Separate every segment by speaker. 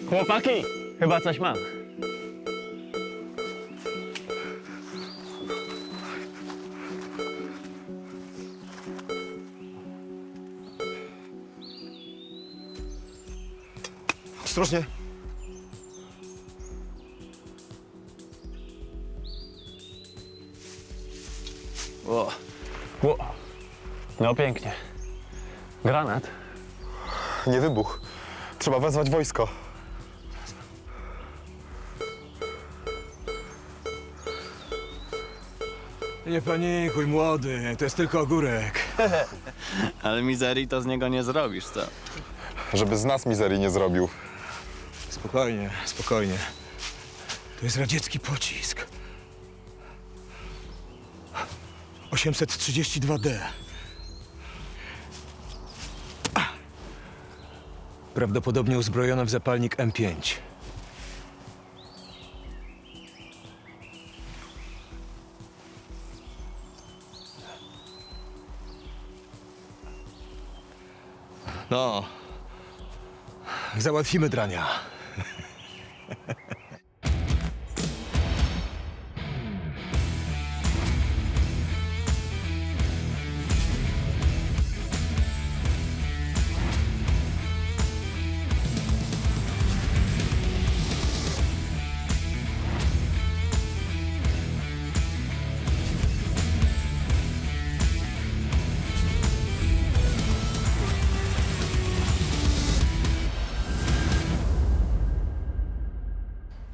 Speaker 1: Chłopaki, chyba coś mam.
Speaker 2: Ostrożnie.
Speaker 1: Ło. No pięknie. Granat?
Speaker 2: Nie wybuch. Trzeba wezwać wojsko.
Speaker 3: Nie panikuj, młody, to jest tylko ogórek.
Speaker 1: Ale mizerii to z niego nie zrobisz, co?
Speaker 2: Żeby z nas mizerii nie zrobił.
Speaker 3: Spokojnie, spokojnie. To jest radziecki pocisk. 832D. Prawdopodobnie uzbrojony w zapalnik M5. No. Załatwimy drania.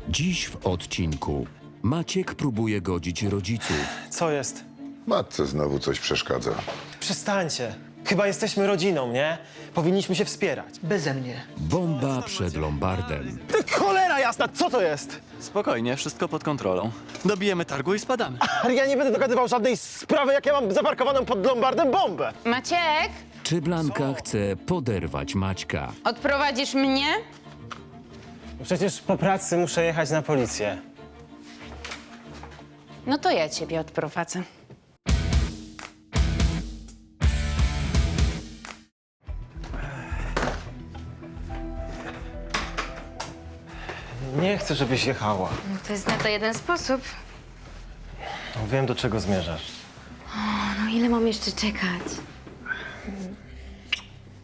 Speaker 4: Dziś w odcinku Maciek próbuje godzić rodziców.
Speaker 5: Co jest?
Speaker 6: Matce znowu coś przeszkadza.
Speaker 5: Przestańcie. Chyba jesteśmy rodziną, nie? Powinniśmy się wspierać.
Speaker 7: Beze mnie.
Speaker 4: Bomba przed Lombardem.
Speaker 5: Cholera jasna, co to jest?
Speaker 1: Spokojnie, wszystko pod kontrolą. Dobijemy targu i spadamy.
Speaker 5: Ale ja nie będę dogadywał żadnej sprawy, jak ja mam zaparkowaną pod Lombardem bombę.
Speaker 8: Maciek,
Speaker 4: Czy Blanka chce poderwać Maćka?
Speaker 8: odprowadzisz mnie?
Speaker 5: Przecież po pracy muszę jechać na policję.
Speaker 8: No to ja ciebie odprowadzę.
Speaker 5: Nie chcę, żebyś jechała.
Speaker 8: No to jest na to jeden sposób.
Speaker 5: No, wiem, do czego zmierzasz.
Speaker 8: No ile mam jeszcze czekać?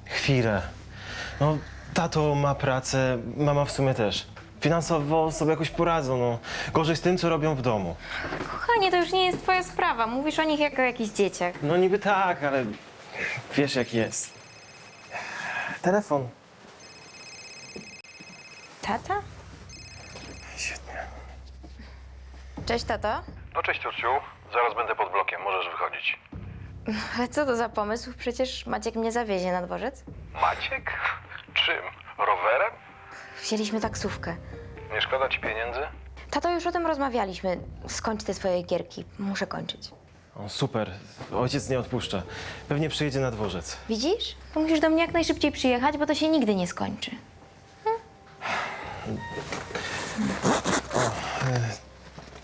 Speaker 5: Chwilę. No, tato ma pracę, mama w sumie też. Finansowo sobie jakoś poradzą, no. Gorzej z tym, co robią w domu.
Speaker 8: Kochanie, to już nie jest twoja sprawa. Mówisz o nich jak o jakichś dzieciach.
Speaker 5: No niby tak, ale wiesz jak jest. Telefon.
Speaker 8: Tata?
Speaker 5: Świetnie.
Speaker 8: Cześć, tato.
Speaker 9: No cześć, ciociu. Zaraz będę pod blokiem, możesz wychodzić.
Speaker 8: Ale co to za pomysł? Przecież Maciek mnie zawiezie na dworzec.
Speaker 9: Maciek? Czym? Rowerem?
Speaker 8: Wzięliśmy taksówkę.
Speaker 9: Nie szkoda ci pieniędzy?
Speaker 8: Tato, już o tym rozmawialiśmy. Skończ te swoje gierki. Muszę kończyć.
Speaker 5: O, super. Ojciec nie odpuszcza. Pewnie przyjedzie na dworzec.
Speaker 8: Widzisz? To musisz do mnie jak najszybciej przyjechać, bo to się nigdy nie skończy.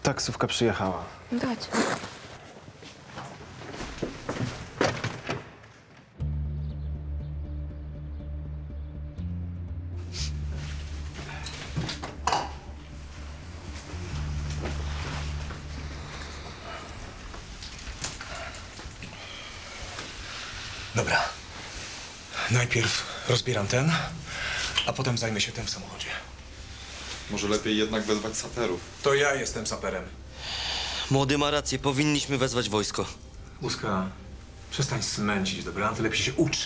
Speaker 5: Taksówka przyjechała.
Speaker 8: No to chodź.
Speaker 3: Dobra. Najpierw rozbieram ten, a potem zajmę się tym w samochodzie.
Speaker 2: Może lepiej jednak wezwać saperów.
Speaker 3: To ja jestem saperem.
Speaker 10: Młody ma rację, powinniśmy wezwać wojsko.
Speaker 3: Łuska, przestań smęcić, dobra? Ty lepiej się ucz.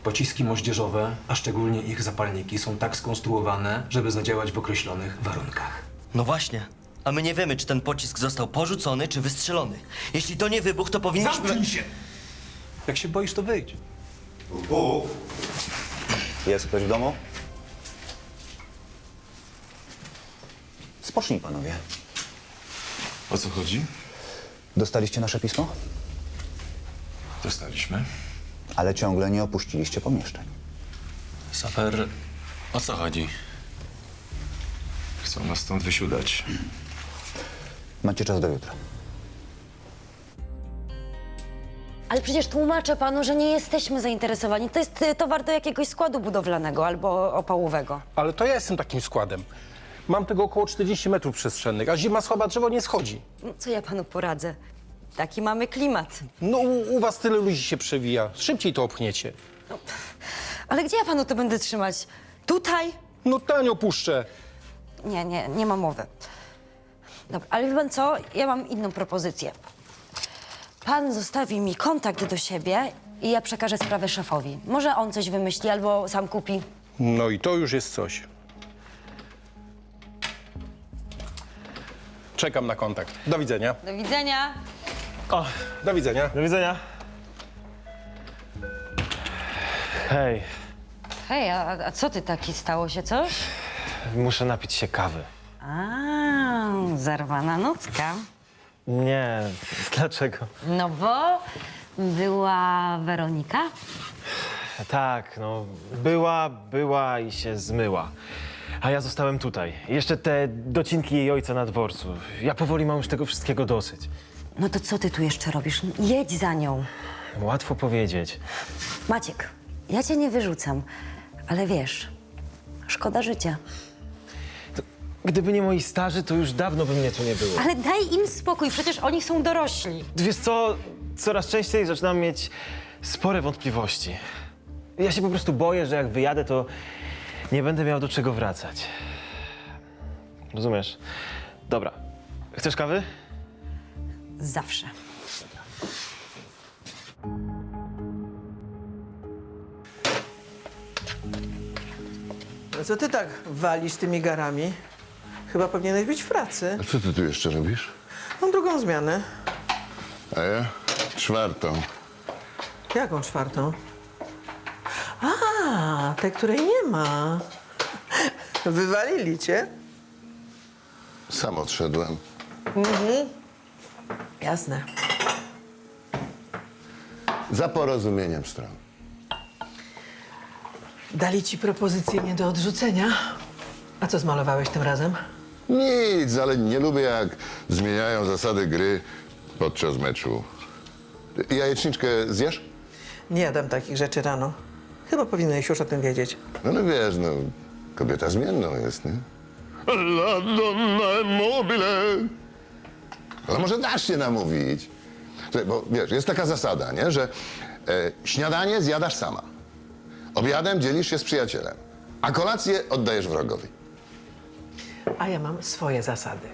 Speaker 3: Pociski moździerzowe, a szczególnie ich zapalniki, są tak skonstruowane, żeby zadziałać w określonych warunkach.
Speaker 10: No właśnie. A my nie wiemy, czy ten pocisk został porzucony, czy wystrzelony. Jeśli to nie wybuch, to powinniśmy...
Speaker 3: Zamknij się! Jak się boisz, to wyjdź.
Speaker 11: Jest ktoś w domu? Spocznij, panowie.
Speaker 2: O co chodzi?
Speaker 11: Dostaliście nasze pismo?
Speaker 2: Dostaliśmy.
Speaker 11: Ale ciągle nie opuściliście pomieszczeń.
Speaker 1: Saper, o co chodzi?
Speaker 2: Chcą nas stąd wysiudać.
Speaker 11: Macie czas do jutra.
Speaker 7: Ale przecież tłumaczę panu, że nie jesteśmy zainteresowani. To jest towar do jakiegoś składu budowlanego albo opałowego.
Speaker 12: Ale to ja jestem takim składem. Mam tego około 40 metrów przestrzennych, a zima słaba, drzewo nie schodzi.
Speaker 7: No, co ja panu poradzę? Taki mamy klimat.
Speaker 12: No u was tyle ludzi się przewija. Szybciej to opchniecie.
Speaker 7: Ale gdzie ja panu to będę trzymać? Tutaj?
Speaker 12: No tanio puszczę.
Speaker 7: Nie ma mowy. Dobra, ale wie pan co? Ja mam inną propozycję. Pan zostawi mi kontakt do siebie i ja przekażę sprawę szefowi. Może on coś wymyśli albo sam kupi.
Speaker 12: No i to już jest coś. Czekam na kontakt. Do widzenia.
Speaker 7: Do widzenia.
Speaker 12: O, do widzenia.
Speaker 5: Do widzenia. Hej,
Speaker 7: Hej, a co ty taki? Stało się coś?
Speaker 5: muszę napić się kawy.
Speaker 7: A, zarwana nocka.
Speaker 5: Nie, dlaczego?
Speaker 7: No bo była Weronika.
Speaker 5: Tak, no, była i się zmyła. A ja zostałem tutaj. Jeszcze te docinki jej ojca na dworcu. Ja powoli mam już tego wszystkiego dosyć.
Speaker 7: No to co ty tu jeszcze robisz? Jedź za nią.
Speaker 5: Łatwo powiedzieć.
Speaker 7: Maciek, ja cię nie wyrzucam, ale wiesz, szkoda życia.
Speaker 5: Gdyby nie moi starzy, to już dawno by mnie tu nie było.
Speaker 7: Ale daj im spokój, przecież oni są dorośli.
Speaker 5: Wiesz co, coraz częściej zaczynam mieć spore wątpliwości. Ja się po prostu boję, że jak wyjadę, to nie będę miał do czego wracać. Rozumiesz? Dobra. Chcesz kawy?
Speaker 7: Zawsze.
Speaker 13: No co ty tak walisz tymi garami? Chyba powinieneś być w pracy.
Speaker 6: A co ty tu jeszcze robisz?
Speaker 13: Mam drugą zmianę.
Speaker 6: A ja? 4.
Speaker 13: Jaką 4? A, tej, której nie ma. Wywalili cię?
Speaker 6: Sam odszedłem.
Speaker 13: Jasne.
Speaker 6: Za porozumieniem stron.
Speaker 13: Dali ci propozycję nie do odrzucenia. A co zmalowałeś tym razem?
Speaker 6: Nic, ale nie lubię, jak zmieniają zasady gry podczas meczu. Jajeczniczkę zjesz?
Speaker 13: Nie jadam takich rzeczy rano. Chyba powinieneś już o tym wiedzieć.
Speaker 6: No wiesz, no, kobieta zmienną jest, nie? La donna mobile. Ale może dasz się namówić? Słuchaj, bo wiesz, jest taka zasada, nie? Że śniadanie zjadasz sama, obiadem dzielisz się z przyjacielem, a kolację oddajesz wrogowi.
Speaker 13: A ja mam swoje zasady.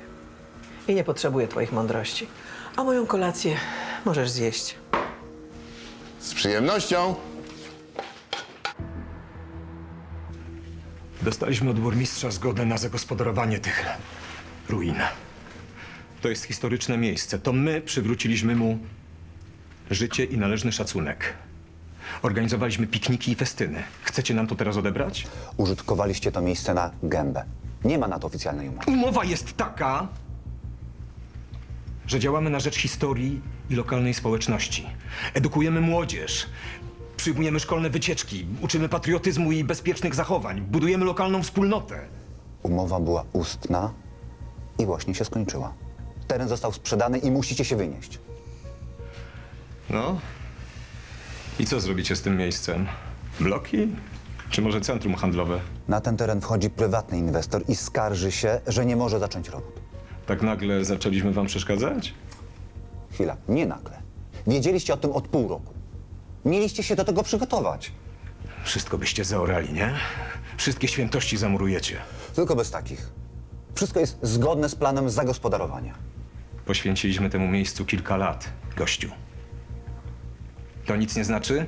Speaker 13: I nie potrzebuję twoich mądrości. A moją kolację możesz zjeść.
Speaker 6: Z przyjemnością.
Speaker 3: Dostaliśmy od burmistrza zgodę na zagospodarowanie tych ruin. To jest historyczne miejsce. To my przywróciliśmy mu życie i należny szacunek. Organizowaliśmy pikniki i festyny. Chcecie nam to teraz odebrać?
Speaker 11: Użytkowaliście to miejsce na gębę. Nie ma na to oficjalnej umowy.
Speaker 3: Umowa jest taka, że działamy na rzecz historii i lokalnej społeczności. Edukujemy młodzież, przyjmujemy szkolne wycieczki, uczymy patriotyzmu i bezpiecznych zachowań, budujemy lokalną wspólnotę.
Speaker 11: Umowa była ustna i właśnie się skończyła. Teren został sprzedany i musicie się wynieść.
Speaker 3: No i co zrobicie z tym miejscem? Bloki? Czy może centrum handlowe?
Speaker 11: Na ten teren wchodzi prywatny inwestor i skarży się, że nie może zacząć robót.
Speaker 3: Tak nagle zaczęliśmy wam przeszkadzać?
Speaker 11: Chwila, nie nagle. Wiedzieliście o tym od pół roku. Mieliście się do tego przygotować.
Speaker 3: Wszystko byście zaorali, nie? Wszystkie świętości zamurujecie.
Speaker 11: Tylko bez takich. Wszystko jest zgodne z planem zagospodarowania.
Speaker 3: Poświęciliśmy temu miejscu kilka lat, gościu. To nic nie znaczy?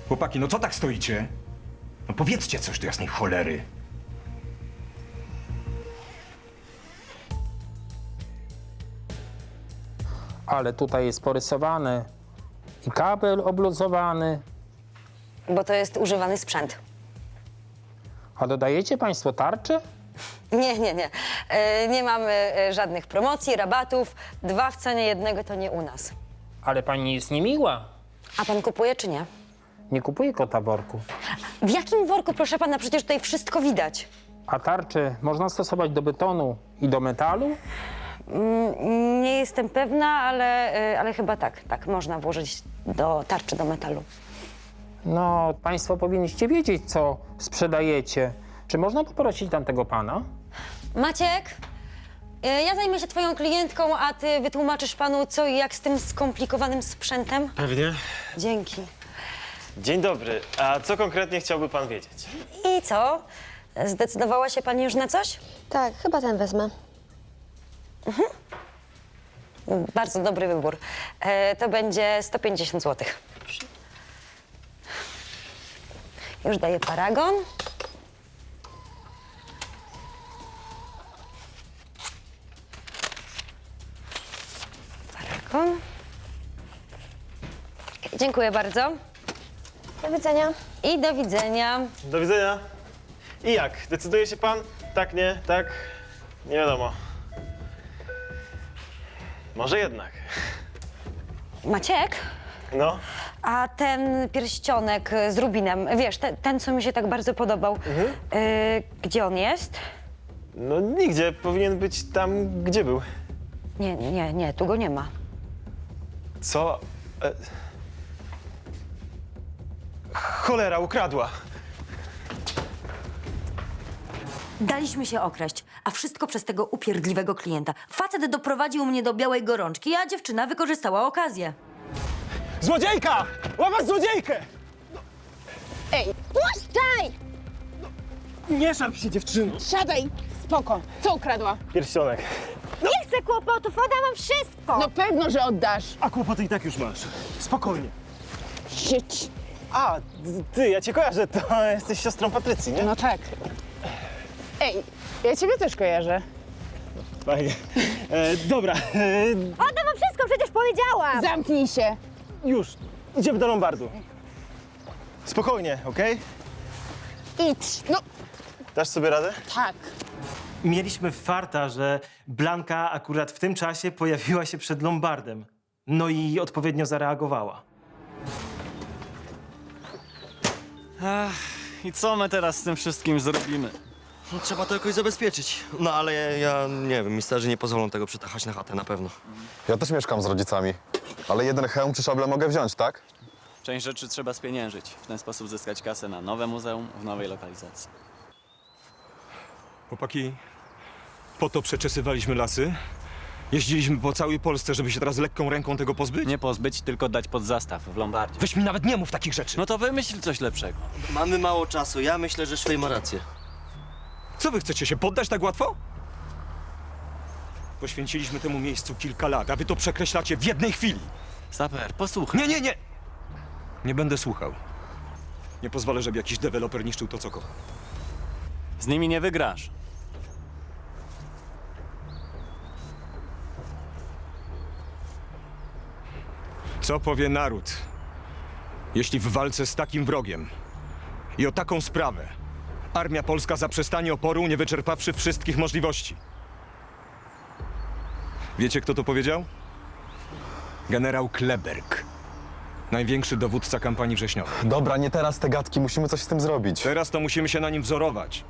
Speaker 3: Chłopaki, no co tak stoicie? No powiedzcie coś do jasnej cholery.
Speaker 14: Ale tutaj jest porysowane i kabel obluzowany.
Speaker 7: Bo to jest używany sprzęt.
Speaker 14: A dodajecie państwo tarczy?
Speaker 7: Nie. Nie mamy żadnych promocji, rabatów. 2 w cenie 1 to nie u nas.
Speaker 14: Ale pani jest niemiła.
Speaker 7: A pan kupuje czy nie?
Speaker 14: Nie kupuję kota worku.
Speaker 7: W jakim worku, proszę pana? Przecież tutaj wszystko widać.
Speaker 14: A tarcze można stosować do betonu i do metalu?
Speaker 7: Nie jestem pewna, ale chyba tak. Tak, można włożyć do tarczy do metalu.
Speaker 14: No, państwo powinniście wiedzieć, co sprzedajecie. Czy można poprosić tamtego pana?
Speaker 7: Maciek, ja zajmę się twoją klientką, a ty wytłumaczysz panu, co i jak z tym skomplikowanym sprzętem?
Speaker 5: Pewnie.
Speaker 7: Dzięki.
Speaker 5: Dzień dobry. A co konkretnie chciałby pan wiedzieć?
Speaker 7: I co? Zdecydowała się pani już na coś?
Speaker 8: Tak, chyba ten wezmę.
Speaker 7: Bardzo dobry wybór. To będzie 150 zł. Już daję paragon. Paragon. Dziękuję bardzo.
Speaker 8: Do widzenia.
Speaker 7: I do widzenia.
Speaker 5: Do widzenia. I jak? Decyduje się pan? Tak, nie? Tak? Nie wiadomo. Może jednak.
Speaker 7: Maciek,
Speaker 5: No.
Speaker 7: a ten pierścionek z rubinem, wiesz, ten co mi się tak bardzo podobał, gdzie on jest?
Speaker 5: No nigdzie. Powinien być tam, gdzie był.
Speaker 7: Nie, tu go nie ma.
Speaker 5: Co? Cholera, ukradła.
Speaker 7: Daliśmy się okraść, a wszystko przez tego upierdliwego klienta. Facet doprowadził mnie do białej gorączki, a dziewczyna wykorzystała okazję.
Speaker 5: Złodziejka! Łapać złodziejkę!
Speaker 15: Ej, puszczaj!
Speaker 5: Nie szarp się, dziewczyno.
Speaker 15: Siadaj, spoko. Co ukradła?
Speaker 5: Pierścionek.
Speaker 15: Nie chcę kłopotów, oddam wszystko! No pewno, że oddasz.
Speaker 5: A kłopoty i tak już masz. Spokojnie.
Speaker 15: Sieć.
Speaker 5: A, ty, ja cię kojarzę, to jesteś siostrą Patrycji, nie?
Speaker 15: No tak. Ej, ja ciebie też kojarzę.
Speaker 5: Fajnie. Dobra.
Speaker 15: Oddam wam wszystko, przecież powiedziałam! Zamknij się.
Speaker 5: Już. Idziemy do Lombardu. Spokojnie, okej?
Speaker 15: Idź. No,
Speaker 5: Dasz sobie radę?
Speaker 15: tak.
Speaker 5: Mieliśmy farta, że Blanka akurat w tym czasie pojawiła się przed Lombardem. No i odpowiednio zareagowała.
Speaker 1: I co my teraz z tym wszystkim zrobimy?
Speaker 10: No, trzeba to jakoś zabezpieczyć. No ale ja nie wiem, mi starzy nie pozwolą tego przetachać na chatę, na pewno.
Speaker 2: Ja też mieszkam z rodzicami. Ale jeden hełm czy szablę mogę wziąć, tak?
Speaker 1: Część rzeczy trzeba spieniężyć. W ten sposób zyskać kasę na nowe muzeum w nowej lokalizacji.
Speaker 3: Chłopaki, po to przeczesywaliśmy lasy. Jeździliśmy po całej Polsce, żeby się teraz lekką ręką tego pozbyć?
Speaker 1: Nie pozbyć, tylko dać pod zastaw w Lombardzie.
Speaker 3: Weź mi nawet nie mów takich rzeczy.
Speaker 1: No to wymyśl coś lepszego.
Speaker 10: Mamy mało czasu, ja myślę, że Szwej ma rację.
Speaker 3: Co wy chcecie się poddać tak łatwo? Poświęciliśmy temu miejscu kilka lat, a wy to przekreślacie w jednej chwili.
Speaker 1: Saper, posłuchaj.
Speaker 3: Nie! Nie będę słuchał. Nie pozwolę, żeby jakiś deweloper niszczył to, co kocha.
Speaker 1: Z nimi nie wygrasz.
Speaker 3: Co powie naród, jeśli w walce z takim wrogiem i o taką sprawę armia polska zaprzestanie oporu, nie wyczerpawszy wszystkich możliwości? Wiecie, kto to powiedział? Generał Kleberg. Największy dowódca kampanii wrześniowej.
Speaker 2: Dobra, nie teraz te gadki, musimy coś z tym zrobić.
Speaker 3: Teraz to musimy się na nim wzorować.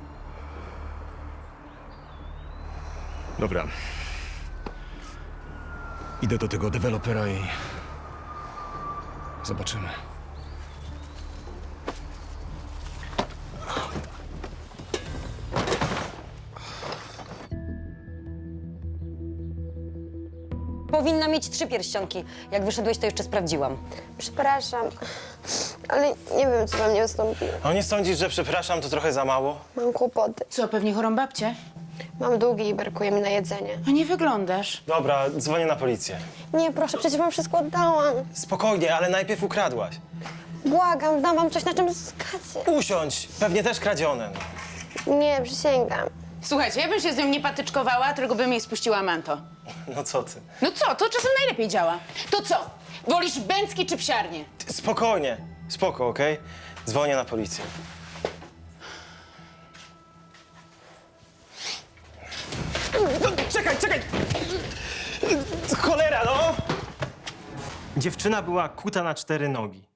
Speaker 3: Dobra. Idę do tego dewelopera i zobaczymy.
Speaker 7: Powinna mieć 3 pierścionki. Jak wyszedłeś, to jeszcze sprawdziłam.
Speaker 8: Przepraszam, ale nie wiem, co we mnie wystąpiło.
Speaker 5: A nie sądzisz, że przepraszam, to trochę za mało?
Speaker 8: Mam kłopoty.
Speaker 15: Co, pewnie chorą babcię?
Speaker 8: Mam długi i brakuje mi na jedzenie.
Speaker 15: A nie wyglądasz.
Speaker 5: Dobra, dzwonię na policję.
Speaker 8: Nie, proszę, przecież wam wszystko oddałam.
Speaker 5: Spokojnie, ale najpierw ukradłaś.
Speaker 8: Błagam, dam wam coś, na czym zyskacie.
Speaker 5: Usiądź, pewnie też kradzione.
Speaker 8: Nie, przysięgam.
Speaker 15: Słuchajcie, ja bym się z nią nie patyczkowała, tylko bym jej spuściła manto.
Speaker 5: No co ty?
Speaker 15: No co, to czasem najlepiej działa. To co, wolisz bęcki czy psiarnię?
Speaker 5: Spokojnie, spoko, okej? Dzwonię na policję. No, czekaj! Cholera, no! Dziewczyna była kuta na 4 nogi.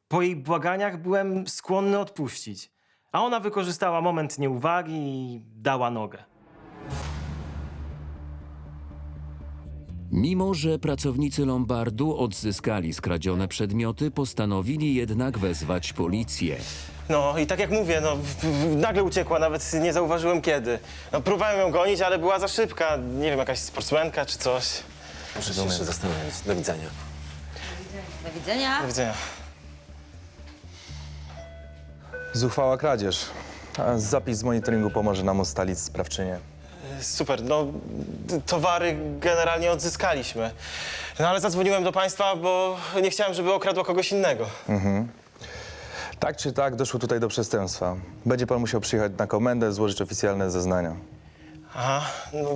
Speaker 5: Po jej błaganiach byłem skłonny odpuścić. A ona wykorzystała moment nieuwagi i dała nogę.
Speaker 4: Mimo że pracownicy Lombardu odzyskali skradzione przedmioty, postanowili jednak wezwać policję.
Speaker 5: No i tak jak mówię, nagle uciekła, nawet nie zauważyłem kiedy. No, próbowałem ją gonić, ale była za szybka. Nie wiem, jakaś sportsmenka czy coś.
Speaker 16: Muszę się jeszcze zastanowić. Do widzenia.
Speaker 7: Do widzenia.
Speaker 5: Do widzenia.
Speaker 2: Zuchwała kradzież. A zapis z monitoringu pomoże nam ustalić sprawczynię.
Speaker 5: Super, no towary generalnie odzyskaliśmy. No ale zadzwoniłem do państwa, bo nie chciałem, żeby okradła kogoś innego.
Speaker 2: Tak czy tak, doszło tutaj do przestępstwa. Będzie pan musiał przyjechać na komendę, złożyć oficjalne zeznania.
Speaker 5: Aha, no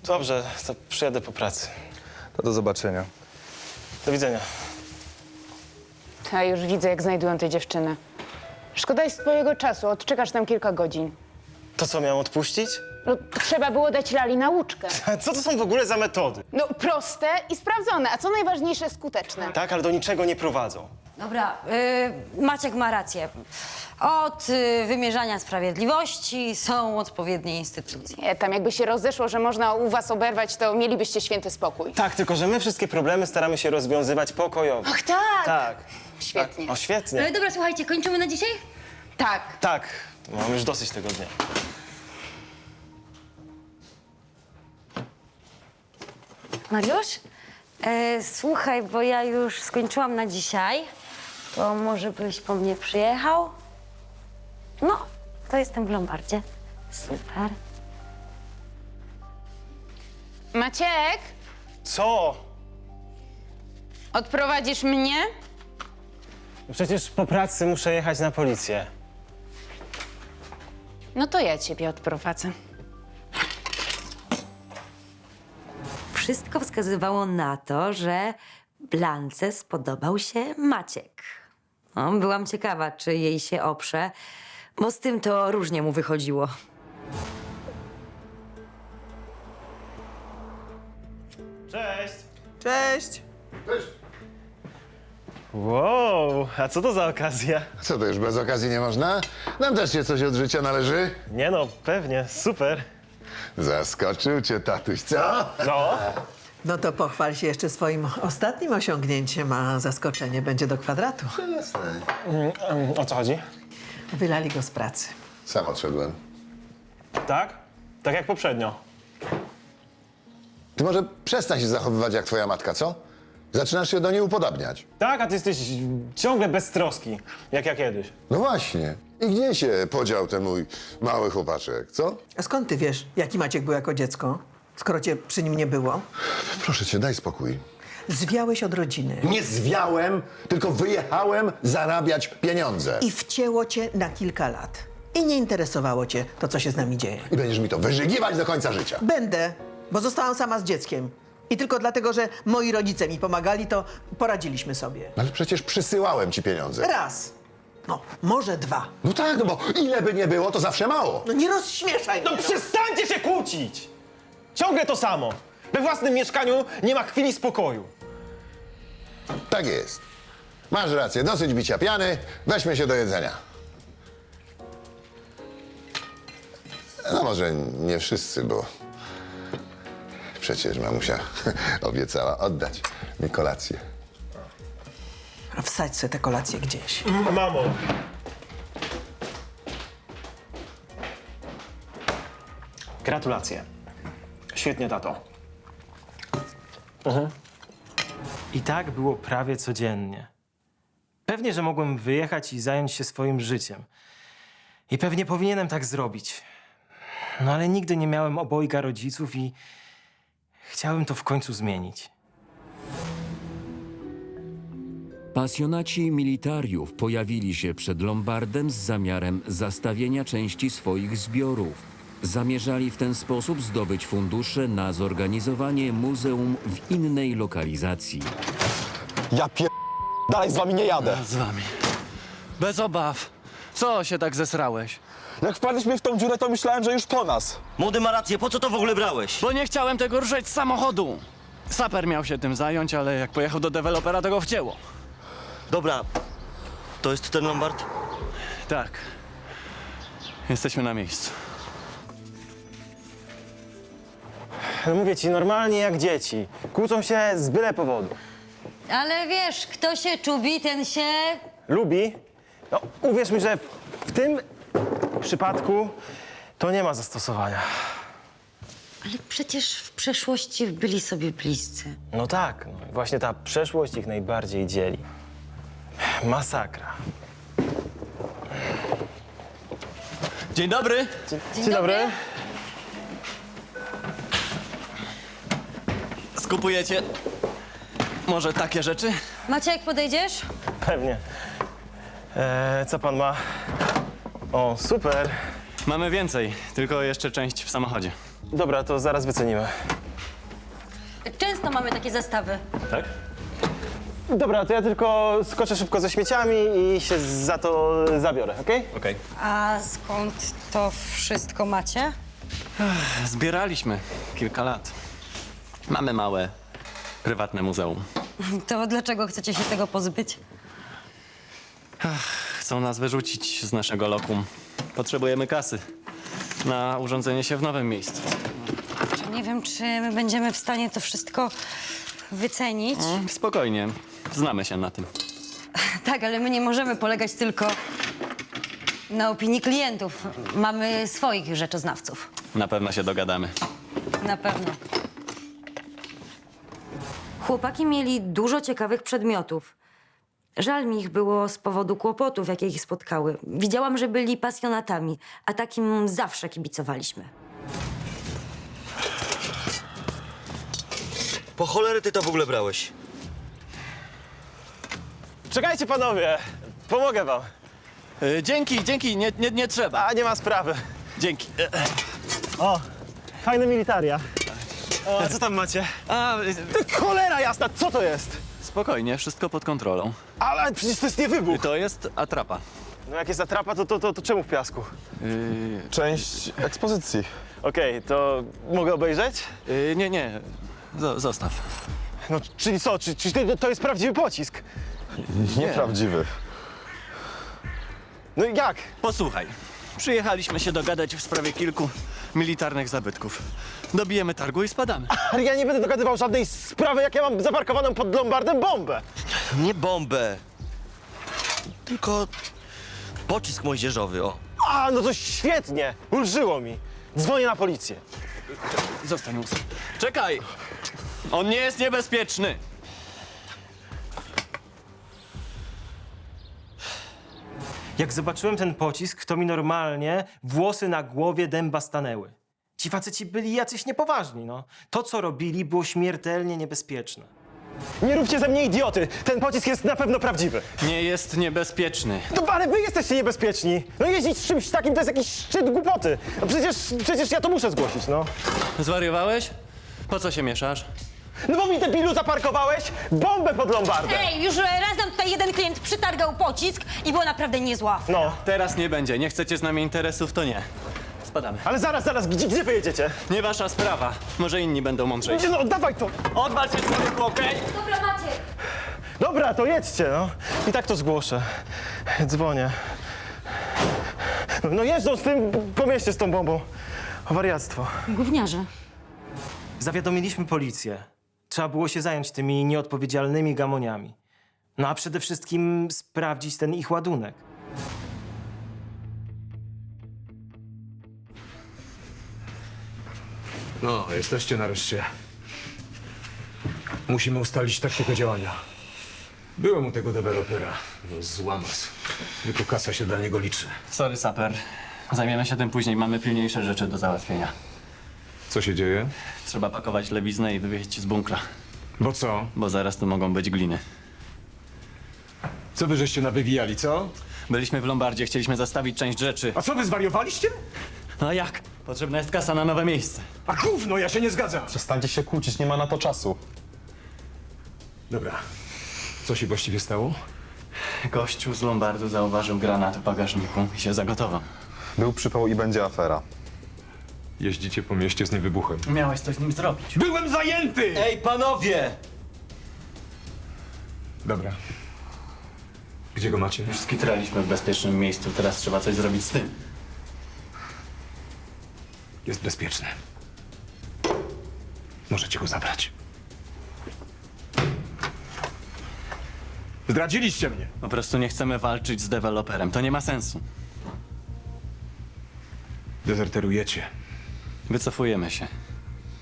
Speaker 5: dobrze, to przyjadę po pracy.
Speaker 2: To do zobaczenia.
Speaker 5: Do widzenia.
Speaker 15: Ja już widzę, jak znajdują tę dziewczynę. Szkoda jest twojego czasu, odczekasz tam kilka godzin.
Speaker 5: To co, miałem odpuścić?
Speaker 15: No, trzeba było dać Lali nauczkę.
Speaker 5: Co to są w ogóle za metody?
Speaker 15: No, proste i sprawdzone, a co najważniejsze, skuteczne.
Speaker 5: Tak, ale do niczego nie prowadzą.
Speaker 7: Dobra, Maciek ma rację. Od wymierzania sprawiedliwości są odpowiednie instytucje.
Speaker 15: Nie, tam jakby się rozeszło, że można u was oberwać, to mielibyście święty spokój.
Speaker 5: Tak, tylko że my wszystkie problemy staramy się rozwiązywać pokojowo.
Speaker 15: Ach, tak!
Speaker 5: Tak.
Speaker 15: Świetnie.
Speaker 5: O, świetnie.
Speaker 7: Dobra, słuchajcie, kończymy na dzisiaj?
Speaker 15: Tak.
Speaker 5: Tak, mam już dosyć tego dnia.
Speaker 7: Mariusz? Słuchaj, bo ja już skończyłam na dzisiaj. To może byś po mnie przyjechał? No, to jestem w Lombardzie. Super.
Speaker 15: Maciek,
Speaker 5: Co?
Speaker 15: odprowadzisz mnie?
Speaker 5: Przecież po pracy muszę jechać na policję.
Speaker 15: No to ja ciebie odprowadzę.
Speaker 7: Wszystko wskazywało na to, że Blance spodobał się Maciek. No, byłam ciekawa, czy jej się oprze, bo z tym to różnie mu wychodziło.
Speaker 5: Cześć!
Speaker 13: Cześć!
Speaker 5: Wow, a co to za okazja?
Speaker 6: Co to już bez okazji nie można? Nam też się coś od życia należy.
Speaker 5: Nie no, pewnie, super.
Speaker 6: Zaskoczył cię tatuś, co?
Speaker 5: No.
Speaker 13: No to pochwal się jeszcze swoim ostatnim osiągnięciem, a zaskoczenie będzie do kwadratu.
Speaker 6: Jasne.
Speaker 5: O co chodzi?
Speaker 13: Wylali go z pracy.
Speaker 6: Sam odszedłem.
Speaker 5: Tak? Tak jak poprzednio.
Speaker 6: Ty może przestań się zachowywać jak twoja matka, co? Zaczynasz się do niej upodabniać.
Speaker 5: Tak, a ty jesteś ciągle beztroski, jak ja kiedyś.
Speaker 6: No właśnie. I gdzie się podział ten mój mały chłopaczek, co?
Speaker 13: A skąd ty wiesz, jaki Maciek był jako dziecko, skoro cię przy nim nie było?
Speaker 6: Proszę cię, daj spokój.
Speaker 13: Zwiałeś od rodziny.
Speaker 6: Nie zwiałem, tylko wyjechałem zarabiać pieniądze.
Speaker 13: I wcięło cię na kilka lat. I nie interesowało cię to, co się z nami dzieje.
Speaker 6: I będziesz mi to wyżygiwać do końca życia.
Speaker 13: Będę, bo zostałam sama z dzieckiem. I tylko dlatego, że moi rodzice mi pomagali, to poradziliśmy sobie.
Speaker 6: Ale przecież przysyłałem ci pieniądze.
Speaker 13: Raz. No, może dwa.
Speaker 6: No tak, no bo ile by nie było, to zawsze mało.
Speaker 13: No nie rozśmieszaj
Speaker 5: No
Speaker 13: mnie.
Speaker 5: przestańcie się kłócić! Ciągle to samo. We własnym mieszkaniu nie ma chwili spokoju.
Speaker 6: Tak jest. Masz rację, dosyć bicia piany, weźmy się do jedzenia. No może nie wszyscy, bo przecież mamusia obiecała oddać mi kolację.
Speaker 13: A wsadź sobie tę kolację gdzieś.
Speaker 5: Mamo. Gratulacje. Świetnie, tato. I tak było prawie codziennie. Pewnie, że mogłem wyjechać i zająć się swoim życiem. I pewnie powinienem tak zrobić. No ale nigdy nie miałem obojga rodziców i chciałem to w końcu zmienić.
Speaker 4: Pasjonaci militariów pojawili się przed Lombardem z zamiarem zastawienia części swoich zbiorów. Zamierzali w ten sposób zdobyć fundusze na zorganizowanie muzeum w innej lokalizacji.
Speaker 2: Ja dalej z wami nie jadę.
Speaker 1: Z wami. Bez obaw. Co się tak zesrałeś?
Speaker 2: Jak wpadliśmy w tą dziurę, to myślałem, że już po nas.
Speaker 10: Młody ma rację, po co to w ogóle brałeś?
Speaker 1: Bo nie chciałem tego ruszać z samochodu. Saper miał się tym zająć, ale jak pojechał do dewelopera, to go wcięło.
Speaker 10: Dobra, to jest ten Lombard?
Speaker 1: Tak. Jesteśmy na miejscu.
Speaker 5: Mówię ci, normalnie jak dzieci. Kłócą się z byle powodu.
Speaker 7: Ale wiesz, kto się czubi, ten się...
Speaker 5: Lubi? No, uwierz mi, że w tym przypadku to nie ma zastosowania.
Speaker 7: Ale przecież w przeszłości byli sobie bliscy.
Speaker 5: No tak, no, właśnie ta przeszłość ich najbardziej dzieli. Masakra.
Speaker 1: Dzień dobry.
Speaker 5: Dzień dobry.
Speaker 1: Skupujecie może takie rzeczy?
Speaker 7: Maciek, podejdziesz?
Speaker 5: Pewnie. Co pan ma? O, super.
Speaker 1: Mamy więcej, tylko jeszcze część w samochodzie.
Speaker 5: Dobra, to zaraz wycenimy.
Speaker 7: Często mamy takie zestawy.
Speaker 1: Tak?
Speaker 5: Dobra, to ja tylko skoczę szybko ze śmieciami i się za to zabiorę, okej?
Speaker 1: Okej.
Speaker 7: A skąd to wszystko macie?
Speaker 1: Zbieraliśmy kilka lat. Mamy małe, prywatne muzeum.
Speaker 7: To dlaczego chcecie się tego pozbyć?
Speaker 1: Chcą nas wyrzucić z naszego lokum. Potrzebujemy kasy na urządzenie się w nowym miejscu.
Speaker 7: Nie wiem, czy my będziemy w stanie to wszystko wycenić.
Speaker 1: Spokojnie, znamy się na tym.
Speaker 7: Tak, ale my nie możemy polegać tylko na opinii klientów. Mamy swoich rzeczoznawców.
Speaker 1: Na pewno się dogadamy.
Speaker 7: Na pewno. Chłopaki mieli dużo ciekawych przedmiotów. Żal mi ich było z powodu kłopotów, jakie ich spotkały. Widziałam, że byli pasjonatami, a takim zawsze kibicowaliśmy.
Speaker 10: Po cholery ty to w ogóle brałeś?
Speaker 5: Czekajcie, panowie! Pomogę wam.
Speaker 1: Dzięki, nie trzeba.
Speaker 5: A, nie ma sprawy.
Speaker 1: Dzięki.
Speaker 5: O, fajne militaria. O, a co tam macie? Cholera jasna, co to jest?
Speaker 1: Spokojnie, wszystko pod kontrolą.
Speaker 5: Ale przecież to jest nie wybuch.
Speaker 1: To jest atrapa.
Speaker 5: No jak jest atrapa, to czemu w piasku?
Speaker 2: Część ekspozycji.
Speaker 5: Okej, to mogę obejrzeć?
Speaker 1: Nie. Zostaw.
Speaker 5: No, czyli co? Czyli to jest prawdziwy pocisk?
Speaker 2: Nieprawdziwy.
Speaker 5: No i jak?
Speaker 1: Posłuchaj. Przyjechaliśmy się dogadać w sprawie kilku militarnych zabytków. Dobijemy targu i spadamy.
Speaker 5: Ale ja nie będę dogadywał żadnej sprawy, jak ja mam zaparkowaną pod Lombardem bombę.
Speaker 10: Nie bombę. Tylko pocisk moździerzowy, o.
Speaker 5: A, no to świetnie! Ulżyło mi. Dzwonię na policję.
Speaker 1: Zostań łysy. Czekaj! On nie jest niebezpieczny!
Speaker 5: Jak zobaczyłem ten pocisk, to mi normalnie włosy na głowie dęba stanęły. Ci faceci byli jacyś niepoważni, no. To, co robili, było śmiertelnie niebezpieczne. Nie róbcie ze mnie idioty! Ten pocisk jest na pewno prawdziwy.
Speaker 1: Nie jest niebezpieczny.
Speaker 5: No ale wy jesteście niebezpieczni! No jeździć z czymś takim to jest jakiś szczyt głupoty. No przecież ja to muszę zgłosić, no.
Speaker 1: Zwariowałeś? Po co się mieszasz?
Speaker 5: No bo mi debilu zaparkowałeś bombę pod Lombardem!
Speaker 7: Ej, już raz nam tutaj jeden klient przytargał pocisk i było naprawdę niezła.
Speaker 5: No.
Speaker 1: Teraz nie będzie. Nie chcecie z nami interesów, to nie. Spadamy.
Speaker 5: Ale zaraz, gdzie wy jedziecie?
Speaker 1: Nie wasza sprawa. Może inni będą mądrzejsi.
Speaker 5: No, dawaj to!
Speaker 1: Odwal się, człowieku, okej?
Speaker 7: Dobra, Maciek.
Speaker 5: Dobra, to jedźcie, no. I tak to zgłoszę. Dzwonię. No jeżdżą z tym po mieście z tą bombą. O wariactwo.
Speaker 7: Gówniarze.
Speaker 5: Zawiadomiliśmy policję. Trzeba było się zająć tymi nieodpowiedzialnymi gamoniami. No a przede wszystkim sprawdzić ten ich ładunek.
Speaker 3: No, jesteście nareszcie. Musimy ustalić taktykę działania. Byłem u tego dewelopera. No, złamas. Tylko kasa się dla niego liczy.
Speaker 1: Sorry, saper. Zajmiemy się tym później. Mamy pilniejsze rzeczy do załatwienia.
Speaker 3: Co się dzieje?
Speaker 1: Trzeba pakować lewiznę i wywieźć z bunkra.
Speaker 3: Bo co?
Speaker 1: Bo zaraz tu mogą być gliny.
Speaker 3: Co wy żeście nawywijali, co?
Speaker 1: Byliśmy w Lombardzie, chcieliśmy zastawić część rzeczy.
Speaker 3: A co, wy zwariowaliście?
Speaker 1: No a jak? Potrzebna jest kasa na nowe miejsce.
Speaker 3: A gówno, ja się nie zgadzam!
Speaker 2: Przestańcie się kłócić, nie ma na to czasu.
Speaker 3: Dobra. Co się właściwie stało?
Speaker 1: Gościu z Lombardu zauważył granat w bagażniku i się zagotował.
Speaker 2: Był przypał i będzie afera.
Speaker 3: Jeździcie po mieście z niewybuchem.
Speaker 1: Miałeś coś z nim zrobić.
Speaker 3: Byłem zajęty!
Speaker 10: Ej, panowie!
Speaker 3: Dobra. Gdzie go macie?
Speaker 1: Już skitraliśmy w bezpiecznym miejscu, teraz trzeba coś zrobić z tym.
Speaker 3: Jest bezpieczny. Możecie go zabrać. Zdradziliście mnie.
Speaker 1: Po prostu nie chcemy walczyć z deweloperem. To nie ma sensu.
Speaker 3: Dezerterujecie.
Speaker 1: Wycofujemy się.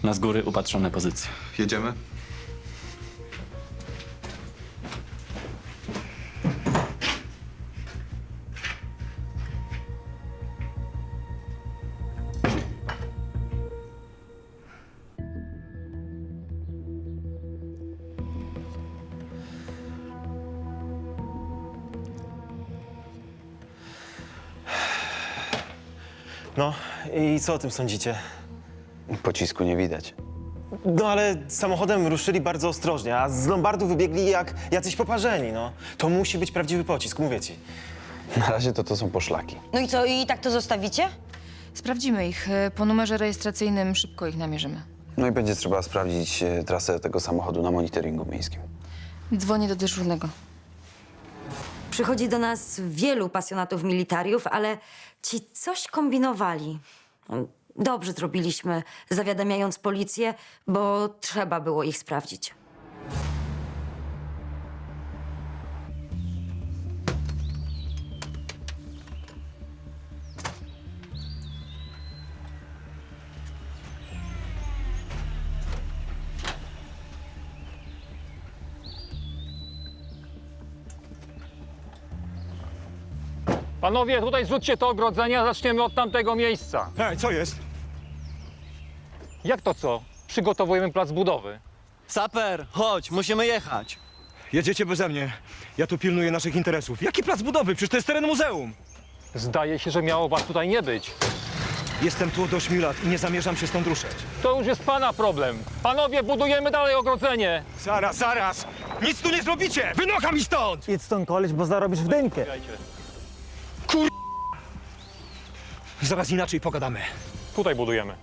Speaker 1: Na z góry upatrzone pozycje.
Speaker 2: Jedziemy?
Speaker 17: No i co o tym sądzicie?
Speaker 11: Pocisku nie widać.
Speaker 17: No ale samochodem ruszyli bardzo ostrożnie, a z Lombardu wybiegli jak jacyś poparzeni, no. To musi być prawdziwy pocisk, mówię ci.
Speaker 11: Na razie to są poszlaki.
Speaker 7: No i co, i tak to zostawicie?
Speaker 18: Sprawdzimy ich. Po numerze rejestracyjnym szybko ich namierzymy.
Speaker 11: No i będzie trzeba sprawdzić trasę tego samochodu na monitoringu miejskim.
Speaker 18: Dzwonię do dyżurnego.
Speaker 7: Przychodzi do nas wielu pasjonatów militariów, ale ci coś kombinowali. Dobrze zrobiliśmy, zawiadamiając policję, bo trzeba było ich sprawdzić.
Speaker 14: Panowie, tutaj zrzućcie to ogrodzenie, a zaczniemy od tamtego miejsca.
Speaker 3: Hej, co jest?
Speaker 14: Jak to co? Przygotowujemy plac budowy.
Speaker 1: Saper, chodź, musimy jechać.
Speaker 3: Jedziecie beze mnie. Ja tu pilnuję naszych interesów. Jaki plac budowy? Przecież to jest teren muzeum.
Speaker 14: Zdaje się, że miało was tutaj nie być.
Speaker 3: Jestem tu od 8 lat i nie zamierzam się stąd ruszać.
Speaker 14: To już jest pana problem. Panowie, budujemy dalej ogrodzenie.
Speaker 3: Zaraz! Nic tu nie zrobicie! Wynocha mi stąd!
Speaker 17: Idź stąd, koleś, bo zarobisz w dynkę.
Speaker 3: Zaraz inaczej pogadamy.
Speaker 14: Tutaj budujemy.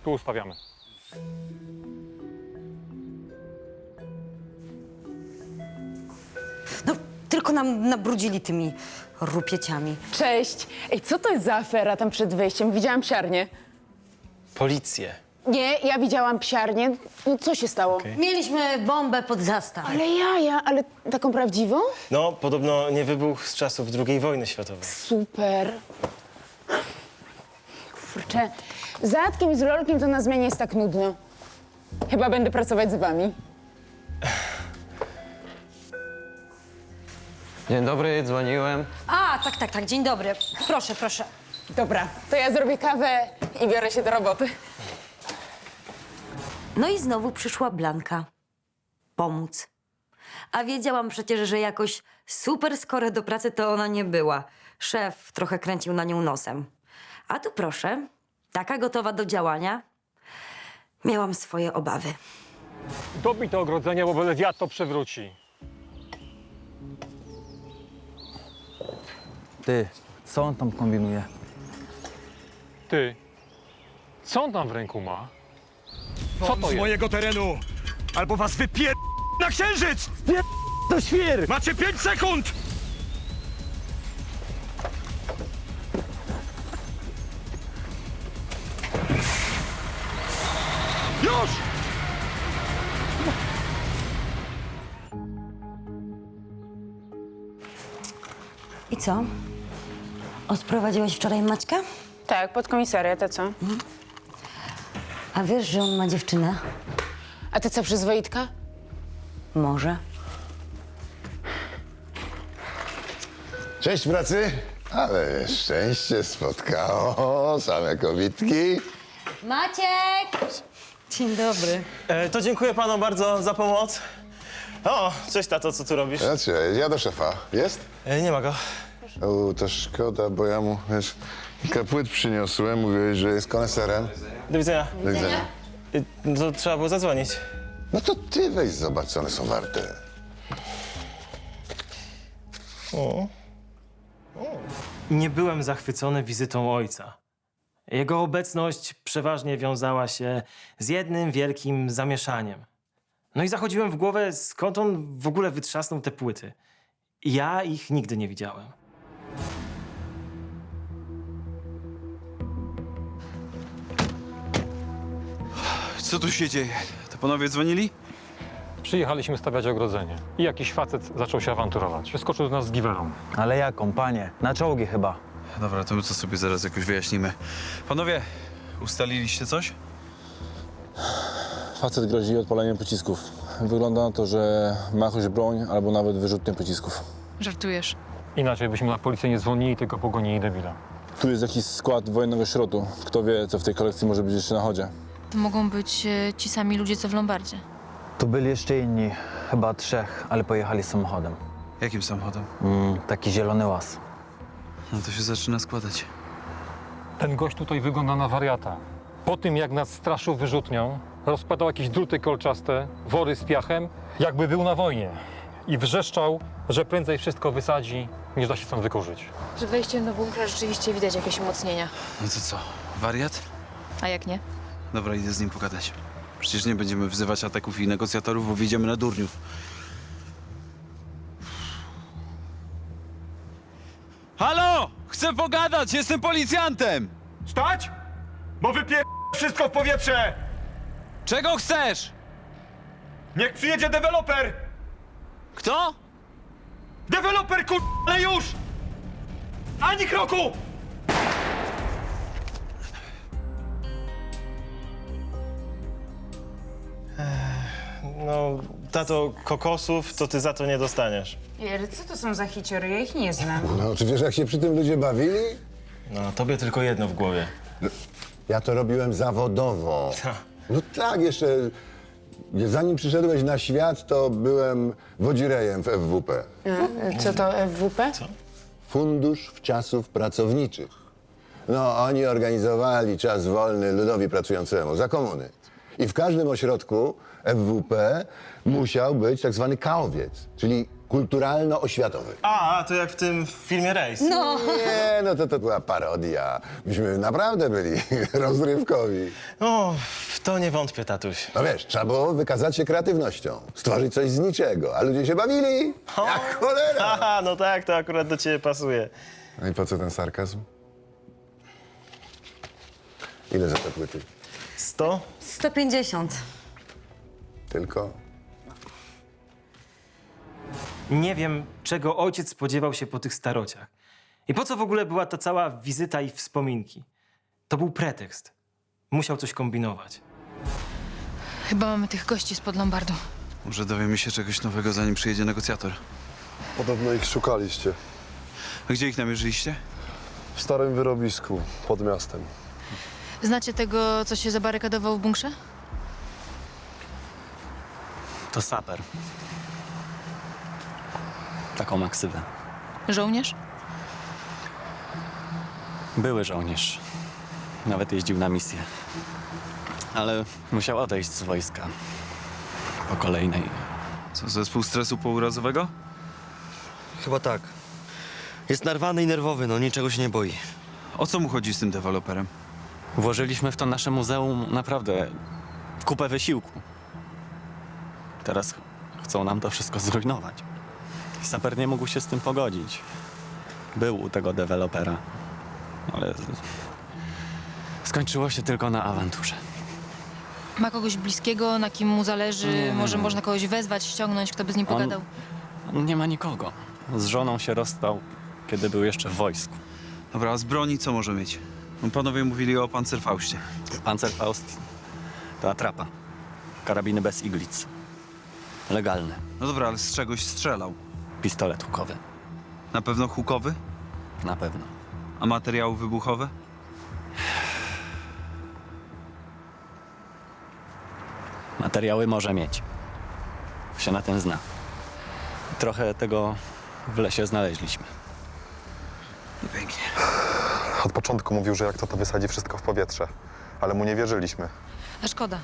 Speaker 14: Tu ustawiamy.
Speaker 7: No, tylko nam nabrudzili tymi rupieciami.
Speaker 15: Cześć. Ej, co to jest za afera tam przed wejściem? Widziałam psiarnię.
Speaker 17: Policję.
Speaker 15: Nie, ja widziałam psiarnię. No, co się stało?
Speaker 7: Mieliśmy bombę pod zastaw.
Speaker 15: Ale jaja, ale taką prawdziwą?
Speaker 17: No, podobno nie wybuch z czasów II wojny światowej.
Speaker 15: Super. Kurczę, z Adkiem i z Lolkiem to na zmianie jest tak nudno. Chyba będę pracować z wami.
Speaker 16: Dzień dobry, dzwoniłem.
Speaker 7: A, tak, dzień dobry. Proszę, proszę.
Speaker 15: Dobra, to ja zrobię kawę i biorę się do roboty.
Speaker 7: No i znowu przyszła Blanka. Pomóc. A wiedziałam przecież, że jakoś super skora do pracy to ona nie była. Szef trochę kręcił na nią nosem. A tu proszę, taka gotowa do działania. Miałam swoje obawy.
Speaker 14: Dobij to ogrodzenie, bo byle wiatr to przewróci.
Speaker 17: Ty, co on tam kombinuje?
Speaker 14: Ty, co on tam w ręku ma? Co to
Speaker 3: z
Speaker 14: jest?
Speaker 3: mojego terenu! Albo was wypier... na księżyc!
Speaker 17: To świr!
Speaker 3: Macie 5 sekund! Już!
Speaker 7: I co? Odprowadziłeś wczoraj Maćka?
Speaker 15: Tak, pod komisariat, a co?
Speaker 7: A wiesz, że on ma dziewczynę?
Speaker 15: A ty co, przyzwoitka?
Speaker 7: Może.
Speaker 6: Cześć, pracy. Ale szczęście spotkało, same kobitki.
Speaker 7: Maciek! Dzień dobry.
Speaker 17: To dziękuję panu bardzo za pomoc. O, cześć tato, co tu robisz?
Speaker 6: Cześć, ja do szefa. Jest?
Speaker 17: Nie ma go.
Speaker 6: O, to szkoda, bo ja mu, wiesz, kilka płyt przyniosłem. Mówiłeś, że jest koneserem.
Speaker 17: Do widzenia.
Speaker 6: Do widzenia.
Speaker 17: No to trzeba było zadzwonić.
Speaker 6: No to ty weź zobacz, co one są warte.
Speaker 5: Nie byłem zachwycony wizytą ojca. Jego obecność przeważnie wiązała się z jednym wielkim zamieszaniem. No i zachodziłem w głowę, skąd on w ogóle wytrzasnął te płyty. Ja ich nigdy nie widziałem.
Speaker 19: Co tu się dzieje? To panowie dzwonili?
Speaker 20: Przyjechaliśmy stawiać ogrodzenie i jakiś facet zaczął się awanturować. Wyskoczył do nas z giwerą.
Speaker 17: Ale jaką, panie? Na czołgi chyba.
Speaker 19: Dobra, to my to sobie zaraz jakoś wyjaśnimy. Panowie, ustaliliście coś?
Speaker 2: Facet grozi odpaleniem pocisków. Wygląda na to, że ma jakąś broń albo nawet wyrzutnię pocisków.
Speaker 18: Żartujesz.
Speaker 20: Inaczej byśmy na policję nie dzwonili, tylko pogonili debila.
Speaker 2: Tu jest jakiś skład wojennego śrotu. Kto wie, co w tej kolekcji może być jeszcze na chodzie.
Speaker 18: To mogą być ci sami ludzie, co w Lombardzie.
Speaker 17: Tu byli jeszcze inni, chyba 3, ale pojechali samochodem.
Speaker 19: Jakim samochodem?
Speaker 17: Taki zielony łaz.
Speaker 19: No to się zaczyna składać.
Speaker 20: Ten gość tutaj wygląda na wariata. Po tym, jak nas straszył wyrzutnią, rozkładał jakieś druty kolczaste, wory z piachem, jakby był na wojnie. I wrzeszczał, że prędzej wszystko wysadzi, niż da się stąd wykurzyć.
Speaker 18: Przed wejściem do bunkra rzeczywiście widać jakieś umocnienia.
Speaker 19: No to co, wariat?
Speaker 18: A jak nie?
Speaker 19: Dobra, idę z nim pogadać. Przecież nie będziemy wzywać ataków i negocjatorów, bo wyjdziemy na durniów. Halo! Chcę pogadać! Jestem policjantem!
Speaker 3: Stać! Bo wszystko w powietrze!
Speaker 19: Czego chcesz?
Speaker 3: Niech przyjedzie deweloper!
Speaker 19: Kto?
Speaker 3: Deweloper, ale już! Ani kroku!
Speaker 17: No, tato, kokosów to ty za to nie dostaniesz.
Speaker 15: Jery, co to są za hiciory? Ja ich nie znam.
Speaker 6: No, czy wiesz, jak się przy tym ludzie bawili?
Speaker 17: No, tobie tylko jedno w głowie.
Speaker 6: No, ja to robiłem zawodowo. No tak, jeszcze zanim przyszedłeś na świat, to byłem wodzirejem w FWP.
Speaker 15: Co to FWP?
Speaker 6: Fundusz Wczasów Pracowniczych. No, oni organizowali czas wolny ludowi pracującemu za komuny. I w każdym ośrodku FWP musiał być tak zwany kaowiec, czyli kulturalno-oświatowy.
Speaker 17: A, to jak w tym filmie Rejs.
Speaker 7: No.
Speaker 6: Nie, no to była parodia. Myśmy naprawdę byli rozrywkowi.
Speaker 17: No, w to nie wątpię, tatuś.
Speaker 6: No wiesz, trzeba było wykazać się kreatywnością, stworzyć coś z niczego, a ludzie się bawili jak cholera.
Speaker 17: Aha, no tak, to akurat do ciebie pasuje.
Speaker 6: No i po co ten sarkazm? Ile za te płyty?
Speaker 17: 100?
Speaker 7: 150.
Speaker 6: Tylko?
Speaker 5: Nie wiem, czego ojciec spodziewał się po tych starociach. I po co w ogóle była ta cała wizyta i wspominki? To był pretekst. Musiał coś kombinować.
Speaker 18: Chyba mamy tych gości spod Lombardu.
Speaker 19: Może dowiemy się czegoś nowego, zanim przyjedzie negocjator.
Speaker 21: Podobno ich szukaliście.
Speaker 19: A gdzie ich namierzyliście?
Speaker 21: W starym wyrobisku, pod miastem.
Speaker 18: Znacie tego, co się zabarykadował w bunkrze?
Speaker 1: To saper. Taką ma ksywę.
Speaker 18: Żołnierz?
Speaker 1: Były żołnierz. Nawet jeździł na misję. Ale musiał odejść z wojska. Po kolejnej.
Speaker 19: Co, zespół stresu pourazowego?
Speaker 10: Chyba tak. Jest narwany i nerwowy, no niczego się nie boi.
Speaker 19: O co mu chodzi z tym deweloperem?
Speaker 1: Włożyliśmy w to nasze muzeum naprawdę kupę wysiłku. Teraz chcą nam to wszystko zrujnować. Saper nie mógł się z tym pogodzić. Był u tego dewelopera, ale skończyło się tylko na awanturze.
Speaker 18: Ma kogoś bliskiego, na kim mu zależy?
Speaker 1: Nie.
Speaker 18: Może można kogoś wezwać, ściągnąć, kto by z nim pogadał?
Speaker 1: On nie ma nikogo. Z żoną się rozstał, kiedy był jeszcze w wojsku.
Speaker 19: Dobra, a z broni co może mieć? No, panowie mówili o Panzerfaustie.
Speaker 1: Panzerfaust to atrapa. Karabiny bez iglic. Legalne.
Speaker 19: No dobra, ale z czegoś strzelał.
Speaker 1: Pistolet hukowy.
Speaker 19: Na pewno hukowy?
Speaker 1: Na pewno.
Speaker 19: A materiały wybuchowe?
Speaker 1: Materiały może mieć. Się na tym zna. Trochę tego w lesie znaleźliśmy.
Speaker 19: I pięknie.
Speaker 21: Od początku mówił, że jak to wysadzi wszystko w powietrze. Ale mu nie wierzyliśmy.
Speaker 18: A szkoda.